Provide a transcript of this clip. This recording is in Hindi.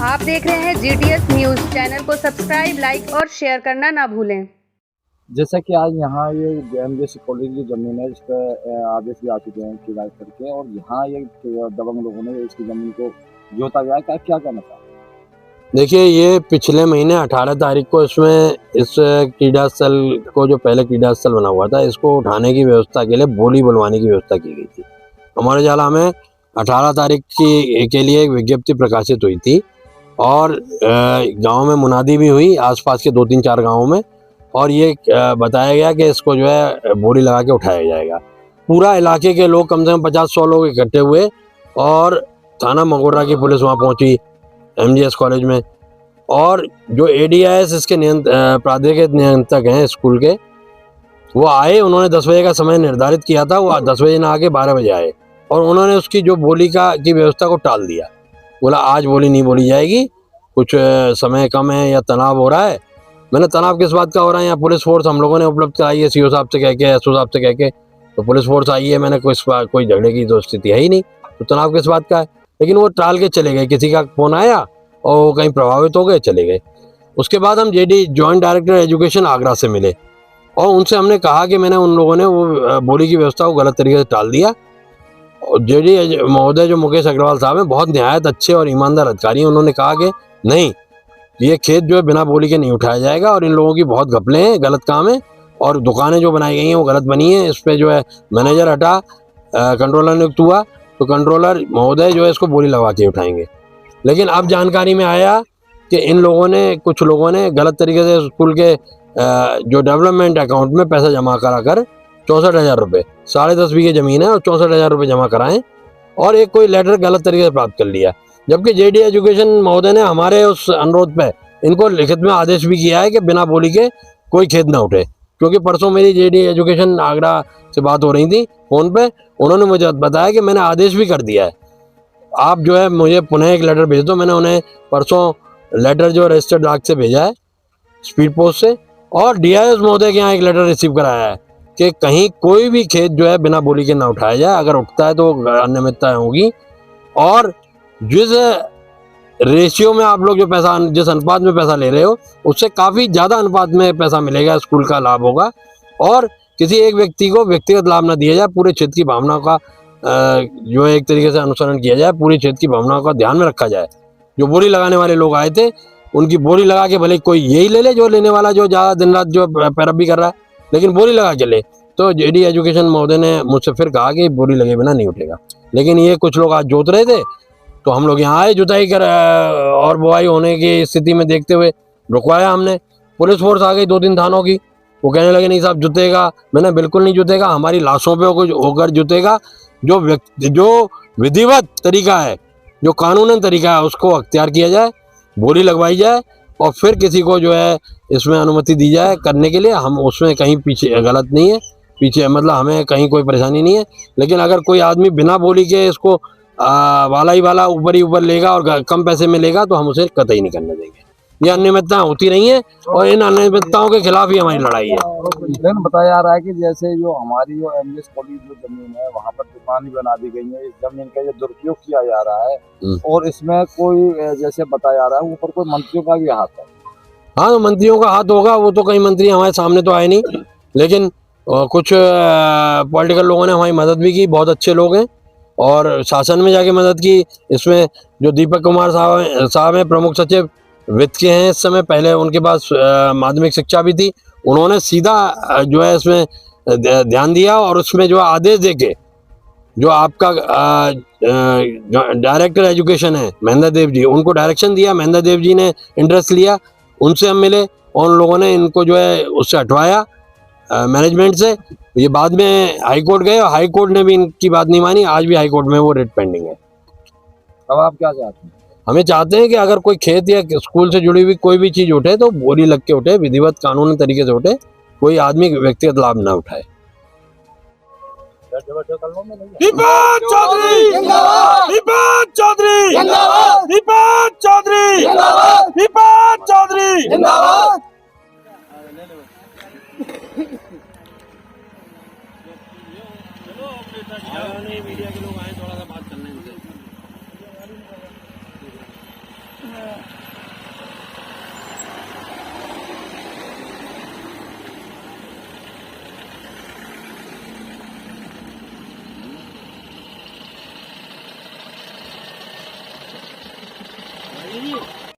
आप देख रहे हैं GTS न्यूज़। चैनल को सब्सक्राइब, लाइक और शेयर करना ना भूलें। जैसा कि आज यहाँ ये JMJC कॉलेज की ज़मीन है, इस पर आदेश भी आ चुके हैं किराए करके, और यहाँ ये दबंग लोगों ने इसकी ज़मीन को जोता गया है। क्या कहना था? देखिए, ये पिछले महीने 18 तारीख को इसमें इस क्रीड़ा स्थल को, जो पहले क्रीड़ा स्थल बना हुआ था, इसको उठाने की व्यवस्था के लिए बोली बुलवाने की व्यवस्था की गई थी। हमारे जाला में 18 तारीख के लिए एक विज्ञप्ति प्रकाशित हुई थी और गांव में मुनादी भी हुई, आसपास के 2-3-4 गांवों में, और ये बताया गया कि इसको जो है बोली लगा के उठाया जाएगा। पूरा इलाके के लोग, कम से कम 50-100 लोग इकट्ठे हुए और थाना मगोरा की पुलिस वहाँ पहुँची MGS कॉलेज में, और जो ADIS इसके प्राधिकृत नियंत्रक हैं स्कूल के, वो आए। उन्होंने 10 बजे का समय निर्धारित किया था, वो 10 बजे ना आके 12 बजे आए, और उन्होंने उसकी जो बोली की व्यवस्था को टाल दिया। बोला आज बोली नहीं बोली जाएगी, कुछ समय कम है या तनाव हो रहा है। मैंने तनाव किस बात का हो रहा है? यहाँ पुलिस फोर्स हम लोगों ने उपलब्ध कराई है, CO साहब से कह के, SO साहब से कह के, तो पुलिस फोर्स आई है। मैंने कोई झगड़े की तो स्थिति है ही नहीं, तो तनाव किस बात का है? लेकिन वो टाल के चले गए। किसी का फोन आया और वो कहीं प्रभावित हो गए, चले गए। उसके बाद हम JD joint director education Agra से मिले और उनसे हमने कहा कि मैंने उन लोगों ने वो बोली की व्यवस्था को गलत तरीके से टाल दिया। और JD महोदय जो मुकेश अग्रवाल साहब हैं, बहुत निहायत अच्छे और ईमानदार अधिकारी हैं। उन्होंने कहा कि नहीं, ये खेत जो है बिना बोली के नहीं उठाया जाएगा, और इन लोगों की बहुत घपले हैं, गलत काम है, और दुकानें जो बनाई गई हैं वो गलत बनी हैं। इस पर जो है मैनेजर हटा, कंट्रोलर नियुक्त हुआ, तो कंट्रोलर महोदय जो है इसको बोली लगा के उठाएंगे। लेकिन अब जानकारी में आया कि इन लोगों ने, कुछ लोगों ने गलत तरीके से स्कूल के जो डेवलपमेंट अकाउंट में पैसा जमा करा कर 64,000 रुपये, 10.5 बीघे ज़मीन है और 64,000 रुपये जमा कराएं, और एक कोई लेटर गलत तरीके से प्राप्त कर लिया। जबकि JD एजुकेशन महोदय ने हमारे उस अनुरोध पे इनको लिखित में आदेश भी किया है कि बिना बोली के कोई खेत ना उठे। क्योंकि परसों मेरी JD एजुकेशन आगरा से बात हो रही थी फ़ोन पे, उन्होंने मुझे बताया कि मैंने आदेश भी कर दिया है, आप जो है मुझे पुनः एक लेटर भेज दो। मैंने उन्हें परसों लेटर जो रजिस्टर्ड डाक से भेजा है, स्पीड पोस्ट से, और DIS महोदय के यहाँ एक लेटर रिसीव कराया है कि कहीं कोई भी खेत जो है बिना बोली के ना उठाया जाए। अगर उठता है तो अनियमितता होगी, और जिस रेशियो में आप लोग जो पैसा, जिस अनुपात में पैसा ले रहे हो, उससे काफ़ी ज़्यादा अनुपात में पैसा मिलेगा, स्कूल का लाभ होगा, और किसी एक व्यक्ति को व्यक्तिगत लाभ ना दिया जाए। पूरे क्षेत्र की भावनाओं का जो एक तरीके से अनुसरण किया जाए, पूरी क्षेत्र की भावनाओं का ध्यान में रखा जाए। जो बोली लगाने वाले लोग आए थे, उनकी बोली लगा के भले कोई यही ले ले, जो लेने वाला जो ज़्यादा दिन रात जो पैरवी कर रहा है, लेकिन बोली लगा के ले। तो JD एजुकेशन महोदय ने मुझसे फिर कहा कि बोली लगे बिना नहीं उठेगा। लेकिन ये कुछ लोग आज जोत रहे थे, तो हम लोग यहाँ आए, जुताई कर और बुआई होने की स्थिति में देखते हुए रुकवाया हमने। पुलिस फोर्स आ गई 2-3 थानों की, वो कहने लगे नहीं साहब जुतेगा। मैंने बिल्कुल नहीं जुतेगा, हमारी लाशों पे होकर जुतेगा। जो विधिवत तरीका है, जो कानूनन तरीका है, उसको अख्तियार किया जाए, बोली लगवाई जाए, और फिर किसी को जो है इसमें अनुमति दी जाए करने के लिए। हम उसमें कहीं पीछे गलत नहीं है, पीछे मतलब हमें कहीं कोई परेशानी नहीं है। लेकिन अगर कोई आदमी बिना बोली के इसको वाला ही वाला ऊपर ही ऊपर लेगा और कम पैसे में लेगा, तो हम उसे कतई नहीं करने देंगे। ये अनियमितताएं होती रही हैं, और इन अनियमितताओं के खिलाफ ही हमारी लड़ाई है। लेकिन बताया जा रहा है कि जैसे जो हमारी जो MGS कॉलेज जो जमीन है, वहाँ पर दुकान भी बना दी गई है, इस जमीन का जो दुरुपयोग किया जा रहा है, और इसमें कोई जैसे बताया जा रहा है ऊपर कोई मंत्रियों का भी हाथ है। हाँ, तो मंत्रियों का हाथ होगा, वो तो कई मंत्री हमारे सामने तो आए नहीं, लेकिन कुछ पॉलिटिकल लोगों ने हमारी मदद भी की, बहुत अच्छे लोग हैं, और शासन में जाके मदद की। इसमें जो दीपक कुमार साहब हैं, प्रमुख सचिव वित्त के हैं इस समय, पहले उनके पास माध्यमिक शिक्षा भी थी, उन्होंने सीधा जो है इसमें ध्यान दिया, और उसमें जो आदेश देके जो आपका डायरेक्टर एजुकेशन है महेंद्र देव जी, उनको डायरेक्शन दिया। महेंद्र देव जी ने इंटरेस्ट लिया, उनसे हम मिले, और उन लोगों ने इनको जो है उससे हटवाया मैनेजमेंट से। ये बाद में हाई कोर्ट गए, और हाई कोर्ट ने भी इनकी बात नहीं मानी। आज भी हाई कोर्ट में वो रिट पेंडिंग है। अब आप क्या चाहते हैं? हमें चाहते हैं कि अगर कोई खेत या स्कूल से जुड़ी हुई कोई भी चीज़ उठे, तो बोली लग के उठे, विधिवत कानूनी तरीके से उठे, कोई आदमी व्यक्तिगत लाभ ना उठाए। दीपक चौधरी जिंदाबाद, दीपक चौधरी जिंदाबाद, दीपक चौधरी जिंदाबाद, दीपक चौधरी जिंदाबाद। मीडिया के लोग आए, थोड़ा सा बात करने इनसे। में